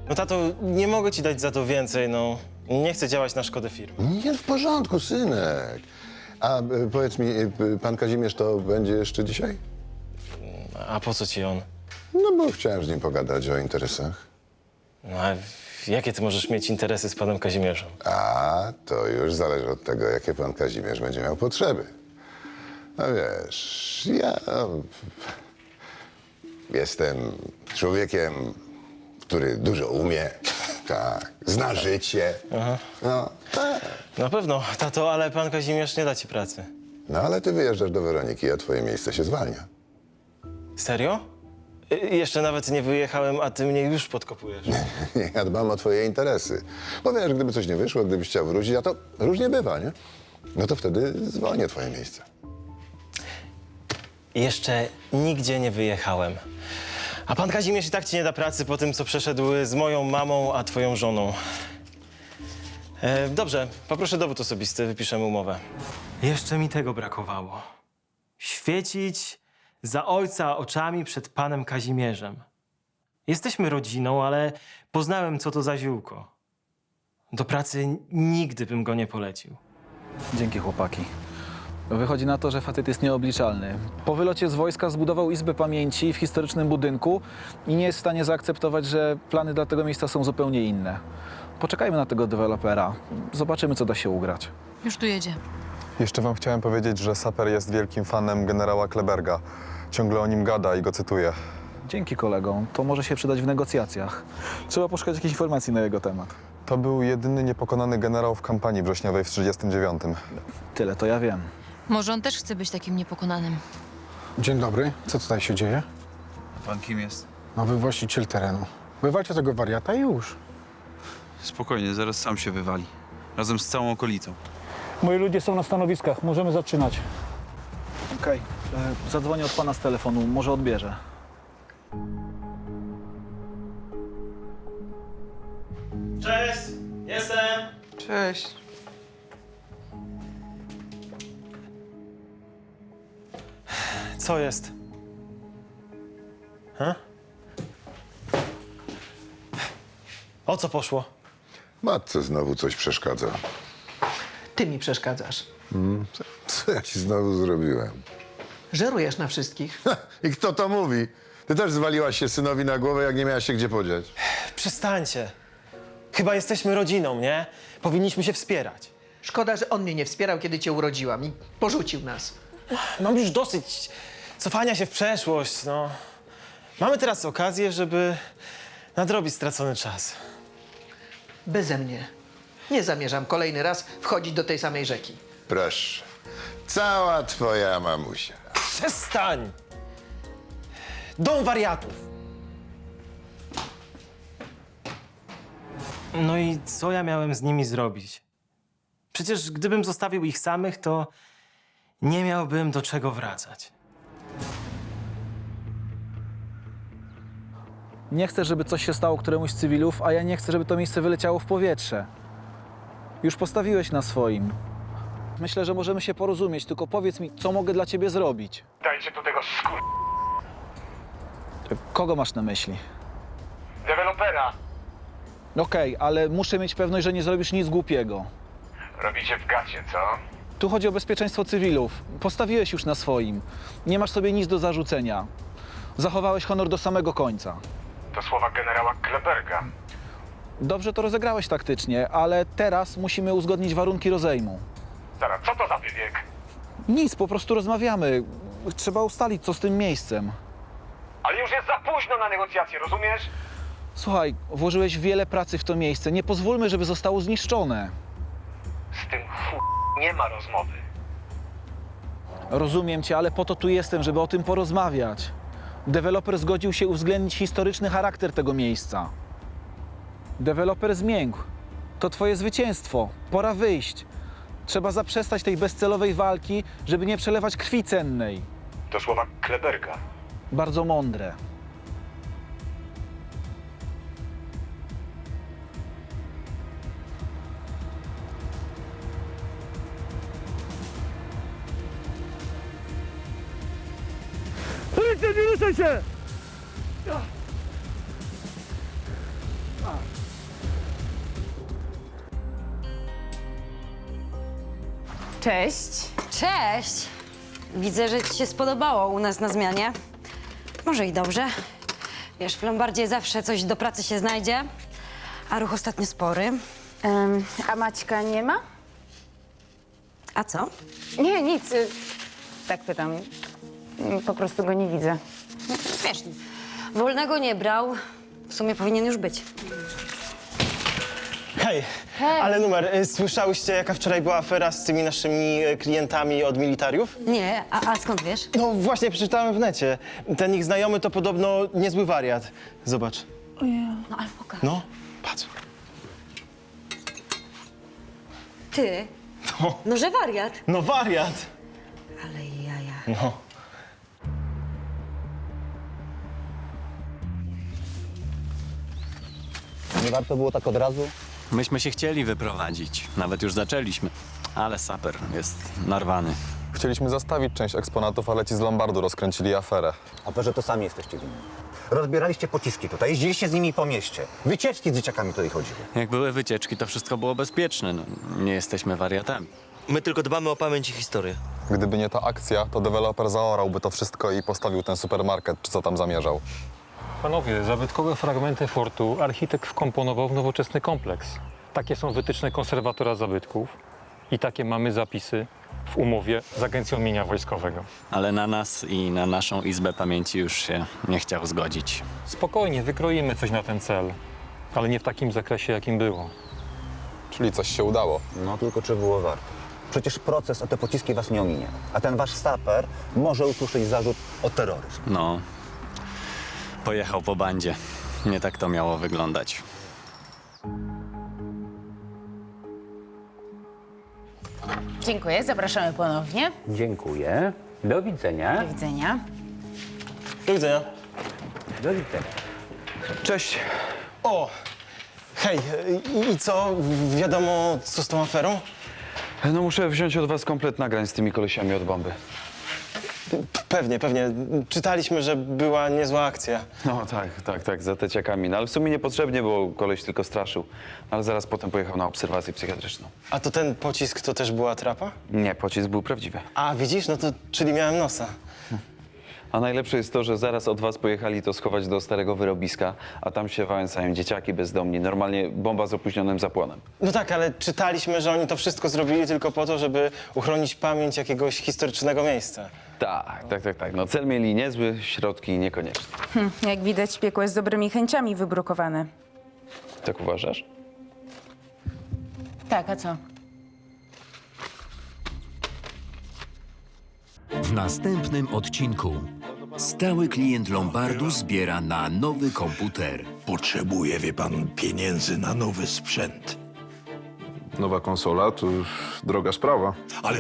Speaker 17: No tato, nie mogę ci dać za to więcej, no. Nie chcę działać na szkodę firmy.
Speaker 6: Nie, w porządku, synek. A powiedz mi, pan Kazimierz to będzie jeszcze dzisiaj?
Speaker 17: A po co ci on?
Speaker 6: No bo chciałem z nim pogadać o interesach.
Speaker 17: No a jakie ty możesz mieć interesy z panem Kazimierzem?
Speaker 6: A to już zależy od tego, jakie pan Kazimierz będzie miał potrzeby. No wiesz, ja Jestem człowiekiem, który dużo umie, tak, zna życie. No, tak.
Speaker 5: Na pewno, tato, ale pan Kazimierz nie da ci pracy.
Speaker 6: No ale ty wyjeżdżasz do Weroniki, a twoje miejsce się zwalnia.
Speaker 5: Serio? Jeszcze nawet nie wyjechałem, a ty mnie już podkopujesz.
Speaker 6: Ja dbam o twoje interesy. Bo wiesz, gdyby coś nie wyszło, gdybyś chciał wrócić, a to różnie bywa, nie? No to wtedy zwolnię twoje miejsce.
Speaker 5: Jeszcze nigdzie nie wyjechałem. A pan Kazimierz i tak ci nie da pracy po tym, co przeszedł z moją mamą, a twoją żoną. Dobrze, poproszę dowód osobisty, wypiszemy umowę. Jeszcze mi tego brakowało. Świecić za ojca oczami przed panem Kazimierzem. Jesteśmy rodziną, ale poznałem, co to za ziółko. Do pracy nigdy bym go nie polecił.
Speaker 9: Dzięki, chłopaki. Wychodzi na to, że facet jest nieobliczalny. Po wylocie z wojska zbudował izbę pamięci w historycznym budynku i nie jest w stanie zaakceptować, że plany dla tego miejsca są zupełnie inne. Poczekajmy na tego dewelopera. Zobaczymy, co da się ugrać.
Speaker 18: Już tu jedzie.
Speaker 21: Jeszcze wam chciałem powiedzieć, że Saper jest wielkim fanem generała Kleberga. Ciągle o nim gada i go cytuje.
Speaker 9: Dzięki, kolego. To może się przydać w negocjacjach. Trzeba poszukać jakichś informacji na jego temat.
Speaker 21: To był jedyny niepokonany generał w kampanii wrześniowej w 1939.
Speaker 9: Tyle to ja wiem.
Speaker 18: Może on też chce być takim niepokonanym.
Speaker 22: Dzień dobry. Co tutaj się dzieje?
Speaker 19: Pan kim jest?
Speaker 22: Nowy właściciel terenu. Wywalcie tego wariata i już.
Speaker 19: Spokojnie, zaraz sam się wywali. Razem z całą okolicą.
Speaker 23: Moi ludzie są na stanowiskach. Możemy zaczynać.
Speaker 9: Okej. Zadzwonię od pana z telefonu. Może odbierze.
Speaker 5: Cześć, jestem.
Speaker 16: Cześć.
Speaker 5: Co jest? O co poszło?
Speaker 6: Matce znowu coś przeszkadza.
Speaker 13: Ty mi przeszkadzasz.
Speaker 6: Co ja ci znowu zrobiłem?
Speaker 13: Żerujesz na wszystkich.
Speaker 6: I kto to mówi? Ty też zwaliłaś się synowi na głowę, jak nie miałaś się gdzie podziać.
Speaker 5: Przestańcie. Chyba jesteśmy rodziną, nie? Powinniśmy się wspierać.
Speaker 13: Szkoda, że on mnie nie wspierał, kiedy cię urodziłam i porzucił nas.
Speaker 5: Mam już dosyć cofania się w przeszłość, no. Mamy teraz okazję, żeby nadrobić stracony czas.
Speaker 13: Beze mnie. Nie zamierzam kolejny raz wchodzić do tej samej rzeki.
Speaker 6: Proszę. Cała twoja mamusia.
Speaker 5: Przestań! Dom wariatów! No i co ja miałem z nimi zrobić? Przecież gdybym zostawił ich samych, to nie miałbym do czego wracać.
Speaker 9: Nie chcę, żeby coś się stało któremuś z cywilów, a ja nie chcę, żeby to miejsce wyleciało w powietrze. Już postawiłeś na swoim. Myślę, że możemy się porozumieć, tylko powiedz mi, co mogę dla ciebie zrobić.
Speaker 24: Dajcie tu tego
Speaker 9: Kogo masz na myśli?
Speaker 24: dewelopera.
Speaker 9: Okej, ale muszę mieć pewność, że nie zrobisz nic głupiego.
Speaker 24: Robicie w gacie, co?
Speaker 9: Tu chodzi o bezpieczeństwo cywilów. Postawiłeś już na swoim. Nie masz sobie nic do zarzucenia. Zachowałeś honor do samego końca.
Speaker 24: To słowa generała Kleberga.
Speaker 9: Dobrze to rozegrałeś taktycznie, ale teraz musimy uzgodnić warunki rozejmu.
Speaker 24: Zaraz, co to za wybieg?
Speaker 9: Nic, po prostu rozmawiamy. Trzeba ustalić, co z tym miejscem.
Speaker 24: Ale już jest za późno na negocjacje, rozumiesz?
Speaker 9: Słuchaj, włożyłeś wiele pracy w to miejsce. Nie pozwólmy, żeby zostało zniszczone.
Speaker 24: Z tym nie ma rozmowy.
Speaker 9: Rozumiem cię, ale po to tu jestem, żeby o tym porozmawiać. Deweloper zgodził się uwzględnić historyczny charakter tego miejsca. Deweloper zmiękł. To twoje zwycięstwo. Pora wyjść. Trzeba zaprzestać tej bezcelowej walki, żeby nie przelewać krwi cennej.
Speaker 24: To słowa Kleberga.
Speaker 9: Bardzo mądre.
Speaker 23: Policja, nie ruszaj się!
Speaker 15: Cześć.
Speaker 7: Cześć! Widzę, że ci się spodobało u nas na zmianie. Może i dobrze. Wiesz, w Lombardzie zawsze coś do pracy się znajdzie, a ruch ostatnio spory.
Speaker 15: A Maćka nie ma?
Speaker 7: A co?
Speaker 15: Nie, nic. Tak pytam. Po prostu go nie widzę.
Speaker 7: Wiesz, Wolnego nie brał. W sumie powinien już być.
Speaker 17: Hej, ale numer, słyszałyście jaka wczoraj była afera z tymi naszymi klientami od militariów?
Speaker 7: Nie, a skąd wiesz?
Speaker 17: No właśnie, przeczytałem w necie. Ten ich znajomy to podobno niezły wariat. Zobacz.
Speaker 7: No ale pokaż.
Speaker 17: No, patrz.
Speaker 7: Ty?
Speaker 17: No.
Speaker 7: No, że wariat.
Speaker 17: No wariat!
Speaker 7: Ale jaja.
Speaker 17: No.
Speaker 4: Nie warto było tak od razu?
Speaker 1: Myśmy się chcieli wyprowadzić. Nawet już zaczęliśmy. Ale saper jest narwany.
Speaker 21: Chcieliśmy zastawić część eksponatów, ale ci z Lombardu rozkręcili aferę.
Speaker 4: A że to sami jesteście winni. Rozbieraliście pociski tutaj, jeździliście z nimi po mieście. Wycieczki z dzieciakami tutaj chodziły.
Speaker 1: Jak były wycieczki, to wszystko było bezpieczne. No, nie jesteśmy wariatami.
Speaker 10: My tylko dbamy o pamięć i historię.
Speaker 21: Gdyby nie ta akcja, to deweloper zaorałby to wszystko i postawił ten supermarket, czy co tam zamierzał.
Speaker 20: Panowie, zabytkowe fragmenty fortu architekt wkomponował w nowoczesny kompleks. Takie są wytyczne konserwatora zabytków i takie mamy zapisy w umowie z Agencją Mienia Wojskowego.
Speaker 1: Ale na nas i na naszą Izbę Pamięci już się nie chciał zgodzić.
Speaker 20: Spokojnie, wykroimy coś na ten cel, ale nie w takim zakresie, jakim było.
Speaker 21: Czyli coś się udało.
Speaker 4: No tylko czy było warto? Przecież proces o te pociski was nie ominie. A ten wasz saper może usłyszeć zarzut o terroryzm.
Speaker 1: No, pojechał po bandzie. Nie tak to miało wyglądać.
Speaker 15: Dziękuję, zapraszamy ponownie.
Speaker 4: Dziękuję. Do widzenia.
Speaker 15: Do widzenia.
Speaker 17: Do widzenia.
Speaker 4: Do widzenia.
Speaker 17: Cześć. O! Hej, i co? Wiadomo, co z tą aferą?
Speaker 19: No muszę wziąć od was komplet nagrań z tymi kolesiami od bomby.
Speaker 17: Pewnie, pewnie. Czytaliśmy, że była niezła akcja.
Speaker 19: No tak, za teciakami. No ale w sumie niepotrzebnie, bo koleś tylko straszył. Ale zaraz potem pojechał na obserwację psychiatryczną.
Speaker 17: A to ten pocisk to też była atrapa?
Speaker 19: Nie, pocisk był prawdziwy.
Speaker 17: A, widzisz? No to czyli miałem nosa.
Speaker 19: A najlepsze jest to, że zaraz od was pojechali to schować do starego wyrobiska, a tam się wałęsają dzieciaki bezdomni. Normalnie bomba z opóźnionym zapłonem.
Speaker 17: No tak, ale czytaliśmy, że oni to wszystko zrobili tylko po to, żeby uchronić pamięć jakiegoś historycznego miejsca.
Speaker 19: Tak. No cel mieli niezły, środki niekoniecznie.
Speaker 15: Jak widać, piekło jest dobrymi chęciami wybrukowane.
Speaker 19: Tak uważasz?
Speaker 15: Tak, a co?
Speaker 8: W następnym odcinku stały klient Lombardu zbiera na nowy komputer.
Speaker 11: Potrzebuje, wie pan, pieniędzy na nowy sprzęt.
Speaker 12: Nowa konsola to już droga sprawa.
Speaker 11: Ale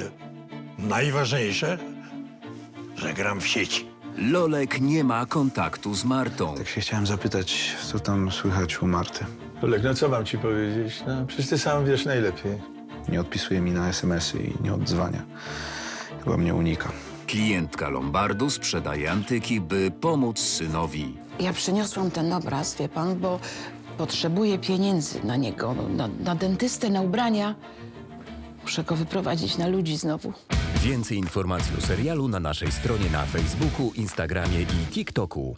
Speaker 11: najważniejsze, że gram w sieci.
Speaker 8: Lolek nie ma kontaktu z Martą.
Speaker 25: Tak się chciałem zapytać, co tam słychać u Marty.
Speaker 12: Lolek, no co mam ci powiedzieć? No przecież ty sam wiesz najlepiej.
Speaker 25: Nie odpisuje mi na SMS-y i nie odzwania. Chyba mnie unika.
Speaker 8: Klientka Lombardu sprzedaje antyki, by pomóc synowi.
Speaker 26: Ja przyniosłam ten obraz, wie pan, bo potrzebuję pieniędzy na niego, na dentystę, na ubrania. Muszę go wyprowadzić na ludzi znowu.
Speaker 8: Więcej informacji o serialu na naszej stronie na Facebooku, Instagramie i TikToku.